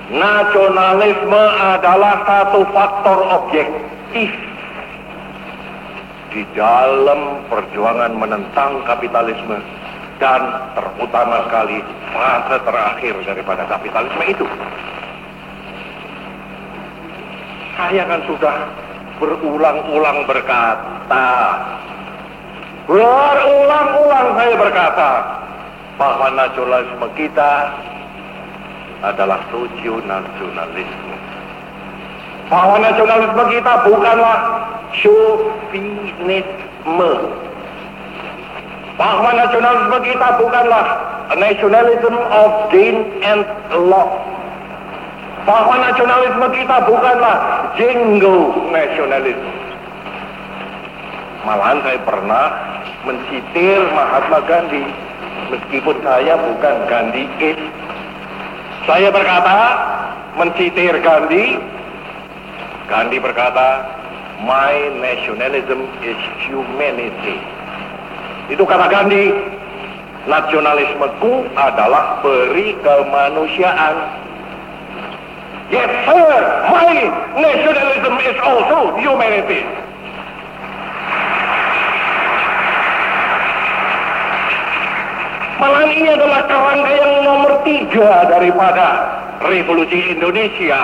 Nasionalisme adalah satu faktor objektif di dalam perjuangan menentang kapitalisme dan terutama sekali fase terakhir daripada kapitalisme itu. Saya kan sudah berulang-ulang berkata, saya berkata bahwa nasionalisme kita adalah socio-nasionalisme. Bahwa nasionalisme kita bukanlah chauvinisme. Bahwa nasionalisme kita bukanlah a nationalism of gain and loss. Bahwa nasionalisme kita bukanlah jingo nasionalisme. Malahan saya pernah mensitir Mahatma Gandhi, meskipun saya bukan Gandhiis. Saya berkata, mensitir Gandhi. Gandhi berkata, my nationalism is humanity. Itu kata Gandhi. Nasionalismeku adalah peri kemanusiaan. Yes sir, my nationalism is also humanity. Malahan ini adalah kerangka yang nomor 3 daripada revolusi Indonesia.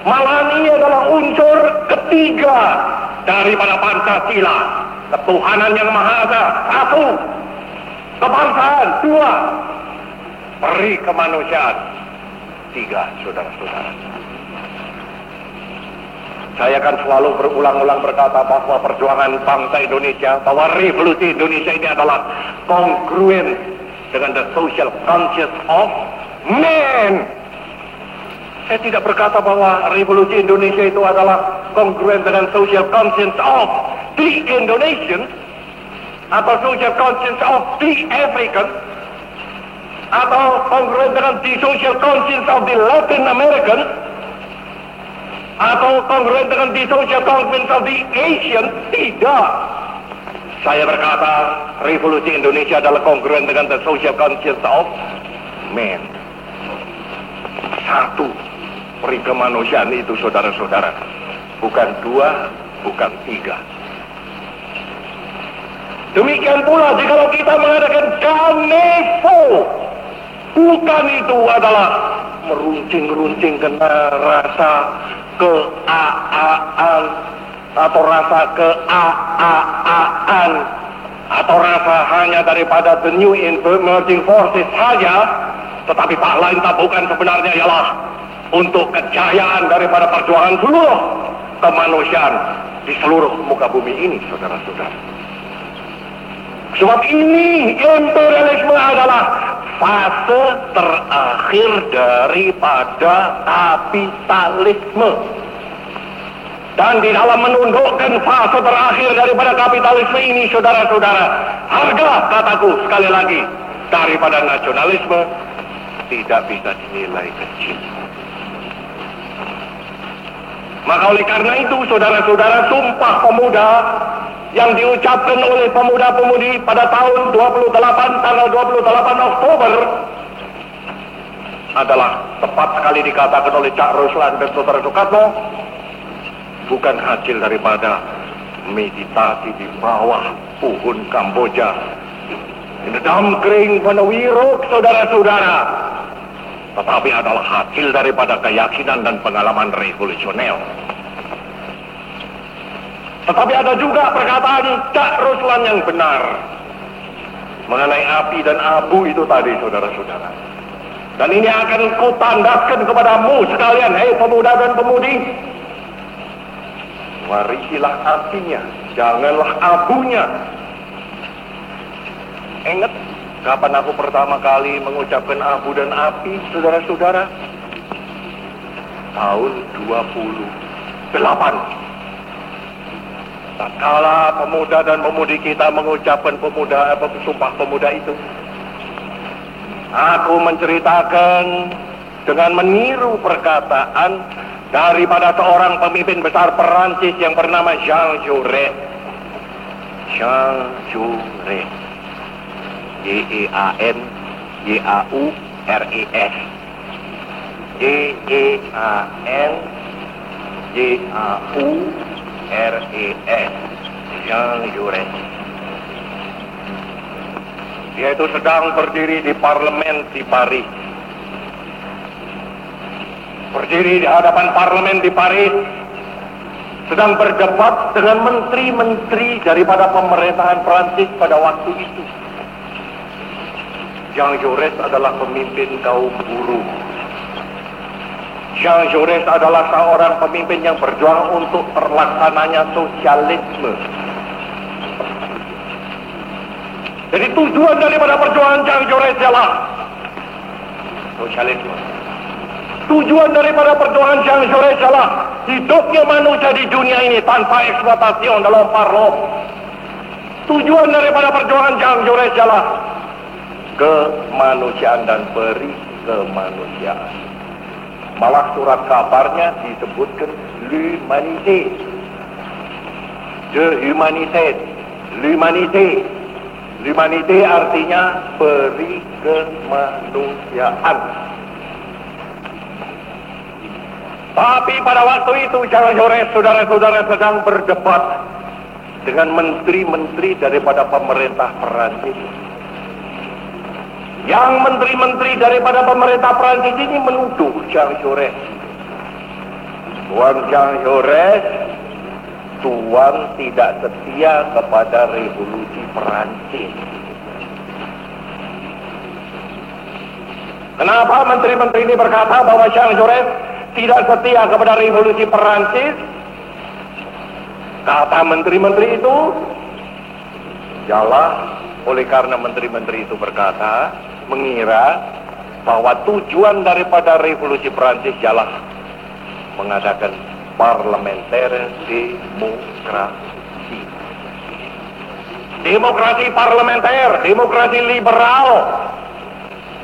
Malahan ini adalah unsur ketiga daripada Pancasila. Ketuhanan yang Maha Esa, 1. Kebangsaan, 2. Peri kemanusiaan, 3, saudara-saudara. Saya akan selalu berulang-ulang berkata bahwa perjuangan bangsa Indonesia, bahwa revolusi Indonesia ini adalah kongruent dengan the social conscience of man. Saya tidak berkata bahwa revolusi Indonesia itu adalah kongruent dengan social conscience of the Indonesian, atau social conscience of the African, atau kongruent dengan the social conscience of the Latin American, atau kongruent dengan the social conscience of the Asian. Tidak. Saya berkata revolusi Indonesia adalah kongruent dengan the social conscience of man. 1, peri kemanusiaan itu, saudara-saudara. Bukan 2, bukan 3. Demikian pula jikalau kita mengadakan Ganevo, bukan itu adalah meruncing-runcing kena rasa keaaan atau rasa keaaan atau rasa hanya daripada the new emerging forces saja, tetapi tak lain tak bukan sebenarnya ialah untuk kejayaan daripada perjuangan seluruh kemanusiaan di seluruh muka bumi ini, saudara-saudara. Sebab ini imperialisme adalah fase terakhir daripada kapitalisme. Dan di dalam menundukkan fase terakhir daripada kapitalisme ini, saudara-saudara, harga, kataku sekali lagi, daripada nasionalisme tidak bisa dinilai kecil. Maka oleh karena itu, saudara-saudara, Sumpah Pemuda yang diucapkan oleh pemuda-pemudi pada tahun 28, tanggal 28 Oktober adalah tepat sekali dikatakan oleh Cak Ruslan dan Saudara Soekarno, bukan hasil daripada meditasi di bawah pohon Kamboja, di dalam kering Panewiruk, saudara-saudara, tetapi adalah hasil daripada keyakinan dan pengalaman revolusioner. Tetapi ada juga perkataan Cak Ruslan yang benar mengenai api dan abu itu tadi, saudara-saudara. Dan ini akan kutandaskan kepadamu sekalian, hei pemuda dan pemudi. Warisilah apinya, janganlah abunya. Ingat kapan aku pertama kali mengucapkan abu dan api, saudara-saudara? Tahun 28. Tatkala pemuda dan pemudi kita mengucapkan Sumpah Pemuda itu, aku menceritakan dengan meniru perkataan daripada seorang pemimpin besar Perancis yang bernama Jean Jaurès. Jean Jaurès, Jean Jaurès, Jean-Jaurès. Jean Jaurès. Dia itu sedang berdiri di parlemen di Paris. Berdiri di hadapan parlemen di Paris, sedang berdebat dengan menteri-menteri daripada pemerintahan Prancis pada waktu itu. Jean Jaurès adalah pemimpin kaum buruh. Jean Jaurès adalah seorang pemimpin yang berjuang untuk terlaksananya sosialisme. Jadi tujuan daripada perjuangan Jean Jaurès adalah sosialisme. Tujuan daripada perjuangan Jean Jaurès adalah hidupnya manusia di dunia ini tanpa eksploitasi dalam parlok. Tujuan daripada perjuangan Jean Jaurès adalah kemanusiaan dan beri kemanusiaan. Malah surat kabarnya disebutkan l'humanité. De humanité. L'humanité. L'humanité artinya beri kemanusiaan. Tapi pada waktu itu Jean Jaurès, saudara-saudara, sedang berdebat dengan menteri-menteri daripada pemerintah Perancis. Yang menteri-menteri daripada pemerintah Perancis ini menuduh Jean Jaurès. Tuan Jean Jaurès, Tuan tidak setia kepada revolusi Perancis. Kenapa menteri-menteri ini berkata bahwa Jean Jaurès tidak setia kepada revolusi Perancis? Kata menteri-menteri itu, ialah oleh karena menteri-menteri itu berkata, mengira bahwa tujuan daripada revolusi Perancis ialah mengadakan parlementer demokrasi. Demokrasi parlementer, demokrasi liberal.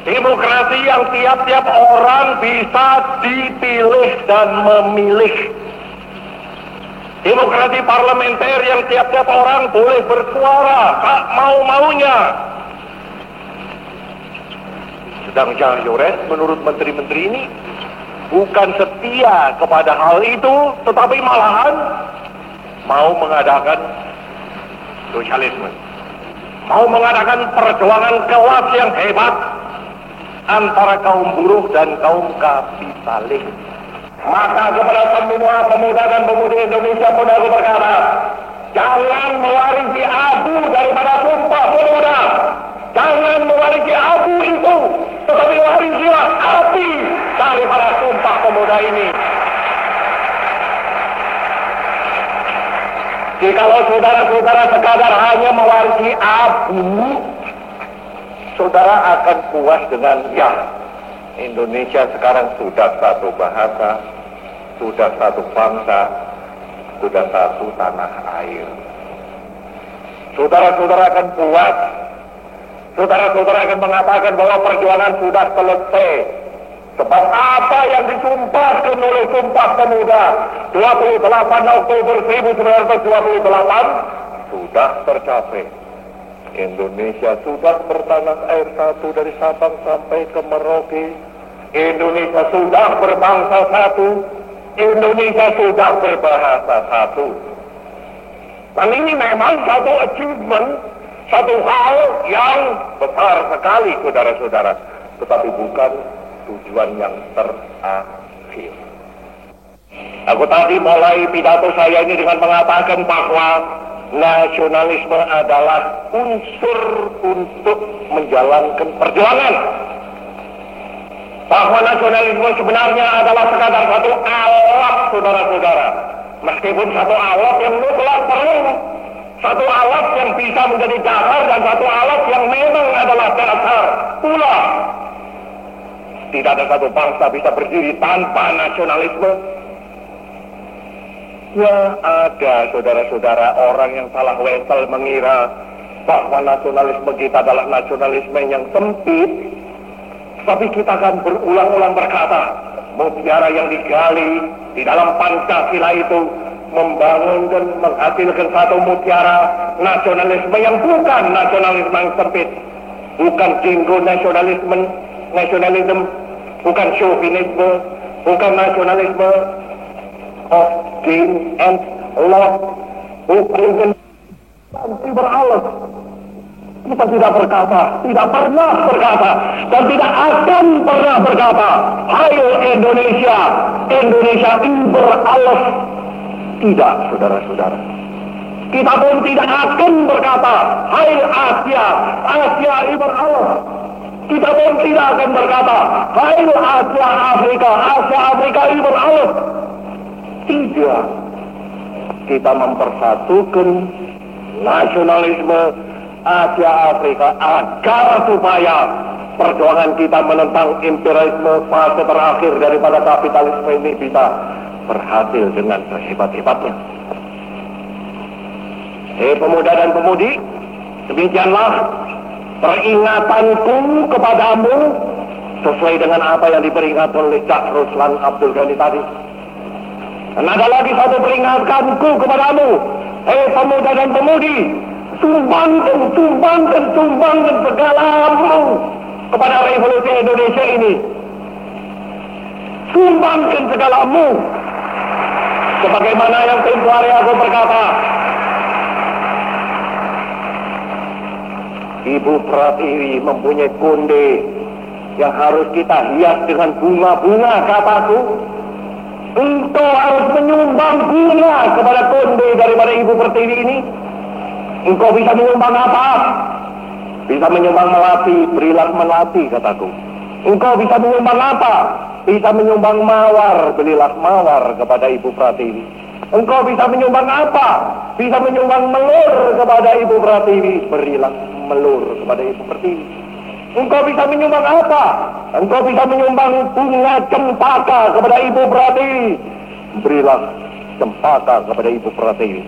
Demokrasi yang tiap-tiap orang bisa dipilih dan memilih. Demokrasi parlementer yang tiap-tiap orang boleh bersuara tak mau-maunya. Sedang Jean Jaurès menurut menteri-menteri ini bukan setia kepada hal itu, tetapi malahan mau mengadakan sosialisme. Mau mengadakan perjuangan kelas yang hebat antara kaum buruh dan kaum kapitalis. Maka kepada semua pemuda dan pemudi Indonesia pun aku berkata, jangan mewarisi abu daripada Sumpah Pemuda. Jangan mewarisi abu itu, tetapi warisilah api daripada Sumpah Pemuda ini. Jikalau saudara-saudara sekadar hanya mewarisi abu, saudara akan puas dengan ya, Indonesia sekarang sudah satu bahasa, sudah satu bangsa, sudah satu tanah air. Saudara-saudara akan puas. Saudara-saudara akan mengatakan bahwa perjuangan sudah selesai. Sebab apa yang disumpahkan oleh Sumpah Pemuda 28 Oktober 1928 sudah tercapai. Indonesia sudah bertanah air satu dari Sabang sampai ke Merauke. Indonesia sudah berbangsa satu. Indonesia sudah berbahasa satu. Dan ini memang satu achievement, satu hal yang besar sekali, saudara-saudara. Tetapi bukan tujuan yang terakhir. Aku tadi mulai pidato saya ini dengan mengatakan bahwa nasionalisme adalah unsur untuk menjalankan perjuangan. Bahwa nasionalisme sebenarnya adalah sekadar satu alat, saudara-saudara. Meskipun satu alat yang mutlak perlu, satu alat yang bisa menjadi dasar, dan satu alat yang memang adalah dasar pula. Tidak ada satu bangsa bisa berdiri tanpa nasionalisme. Ya ada, saudara-saudara, orang yang salah wesel mengira bahwa nasionalisme kita adalah nasionalisme yang sempit. Tapi kita akan berulang-ulang berkata, mutiara yang digali di dalam Pancasila itu membangun dan menghasilkan satu mutiara nasionalisme yang bukan nasionalisme yang sempit. Bukan jinggo nasionalisme, bukan chauvinisme, bukan nasionalisme, of gain and loss, bukan beralas. Kita tidak berkata, tidak pernah berkata, dan tidak akan pernah berkata, hayo Indonesia, Indonesia überalles. Tidak, saudara-saudara. Kita pun tidak akan berkata, hai Asia, Asia überalles. Kita pun tidak akan berkata, hai Asia Afrika, Asia Afrika überalles. Tidak. Kita mempersatukan nasionalisme Asia Afrika agar supaya perjuangan kita menentang imperialisme fase terakhir daripada kapitalisme ini bisa berhasil dengan sehebat-hebatnya. Pemuda dan pemudi, demikianlah peringatanku kepadamu sesuai dengan apa yang diperingatkan oleh Cak Ruslan Abdul Ghani tadi. Dan ada lagi satu peringatanku kepadamu, pemuda dan pemudi, sumbangkan segalamu kepada revolusi Indonesia ini. Sumbangkan segalamu. Sebagaimana yang tempo hari aku berkata, Ibu Pratiwi mempunyai konde yang harus kita hias dengan bunga-bunga, kataku. Engkau harus menyumbang bunga kepada konde daripada Ibu Pertiwi ini. Engkau bisa menyumbang apa? Bisa menyumbang melati, berilah melati, kataku. Engkau bisa menyumbang apa? Bisa menyumbang mawar, belilah mawar kepada Ibu Pratiwi. Engkau bisa menyumbang apa? Bisa menyumbang melur kepada Ibu Pratiwi, berilah melur kepada Ibu Pertiwi. Engkau bisa menyumbang apa? Engkau bisa menyumbang bunga cempaka kepada Ibu Pratiwi, berilah cempaka kepada Ibu Pratiwi.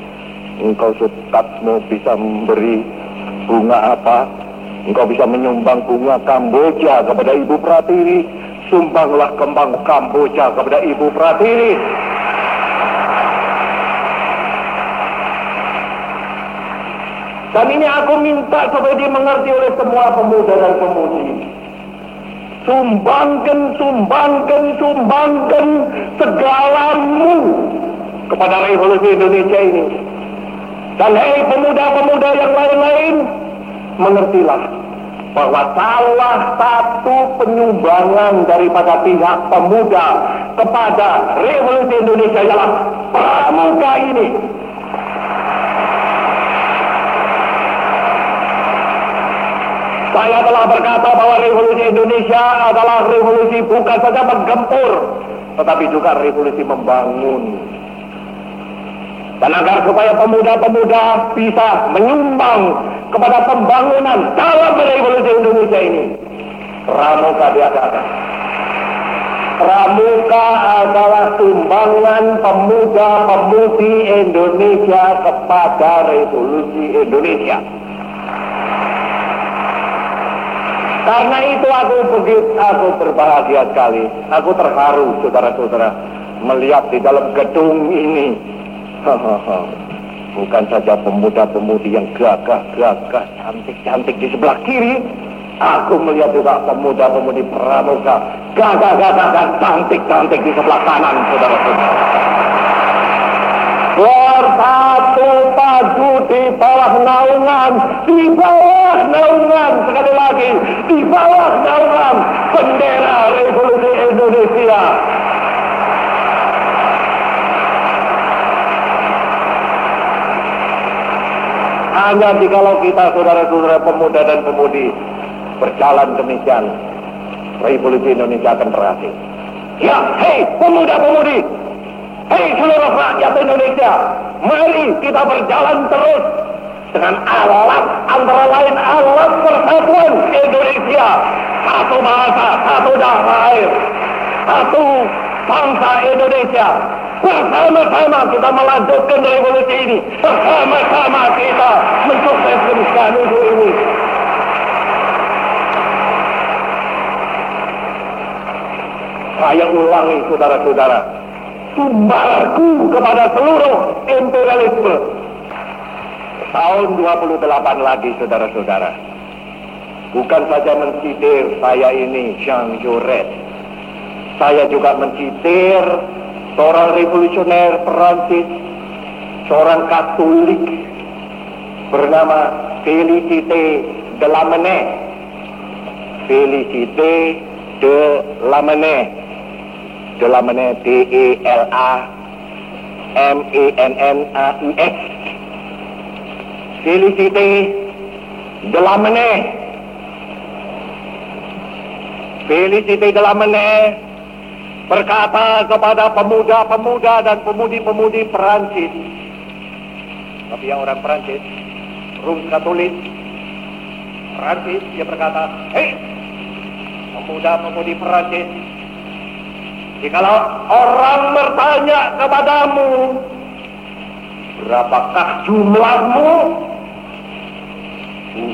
Engkau sukatmu bisa memberi bunga apa? Engkau bisa menyumbang bunga Kamboja kepada Ibu Pratiwi, sumbanglah kembang Kamboja kepada Ibu Pratiwi. Dan ini aku minta supaya dimengerti oleh semua pemuda dan pemudi. Sumbangkan segalamu kepada revolusi Indonesia ini. Dan hei pemuda-pemuda yang lain-lain, mengertilah bahwa salah satu penyumbangan daripada pihak pemuda kepada revolusi Indonesia ialah pramuka ini. Saya telah berkata bahwa revolusi Indonesia adalah revolusi bukan saja menggempur, tetapi juga revolusi membangun. Dan agar supaya pemuda-pemuda bisa menyumbang kepada pembangunan dalam revolusi Indonesia ini, pramuka diadakan. Pramuka adalah sumbangan pemuda-pemudi Indonesia kepada revolusi Indonesia. Karena itu aku berbahagia sekali. Aku terharu, saudara-saudara, melihat di dalam gedung ini bukan saja pemuda-pemudi yang gagah-gagah, cantik-cantik di sebelah kiri. Aku melihat juga pemuda-pemudi pramuka gagah-gagah dan cantik-cantik di sebelah kanan, saudara-saudara. Bersatu padu di bawah naungan, sekali lagi, di bawah naungan bendera revolusi Indonesia. Hanya jikalau kita, saudara-saudara pemuda dan pemudi, berjalan demikian, revolusi Indonesia akan berhasil. Ya, hei pemuda-pemudi, hei seluruh rakyat Indonesia, mari kita berjalan terus dengan alat, antara lain alat persatuan Indonesia. Satu bahasa, satu darah air, satu bangsa Indonesia. Bersama-sama kita melanjutkan revolusi ini. Bersama-sama kita mensukseskan Ganudu ini. Saya ulangi, saudara-saudara, sumbarku kepada seluruh imperialisme. Tahun 28 lagi, saudara-saudara. Bukan saja mensidir saya ini Jean Jaurès, Saya juga mencitir seorang revolusioner Perancis, seorang Katolik bernama Félicité de Lamennais. Félicité de Lamennais. De Lamennais, D-E-L-A-M-E-N-N-A-I-S. Félicité de Lamennais. Félicité de Lamennais berkata kepada pemuda-pemuda dan pemudi-pemudi Perancis, tapi yang orang Perancis, Rum Katolik Perancis, dia berkata, hei pemuda-pemudi Perancis, jikalau orang bertanya kepadamu, berapakah jumlahmu?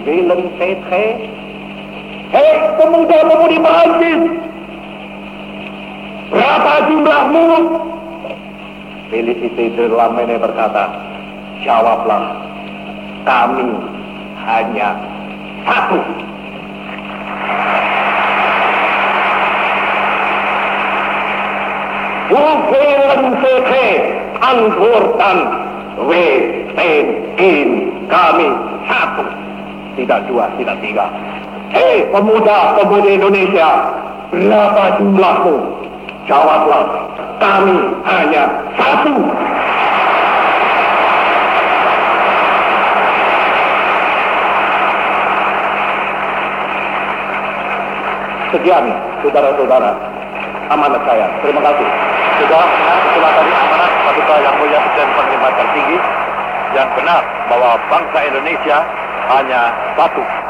Velen petre. Hei pemuda-pemudi Perancis, berapa jumlahmu? Félicité de Lamennais berkata, jawablah, kami hanya satu. Hoeveel petre antwoorden we zijn één, kami satu. Tidak dua, tidak tiga. Hei pemuda-pemudi Indonesia, berapa jumlahmu? Jawablah, kami hanya satu. Sekian, saudara-saudara, amanat saya. Terima kasih. Sudah mendengar itulah tadi amanat Paduka Yang Mulia Presiden Panglima Tertinggi yang benar bahwa bangsa Indonesia hanya satu.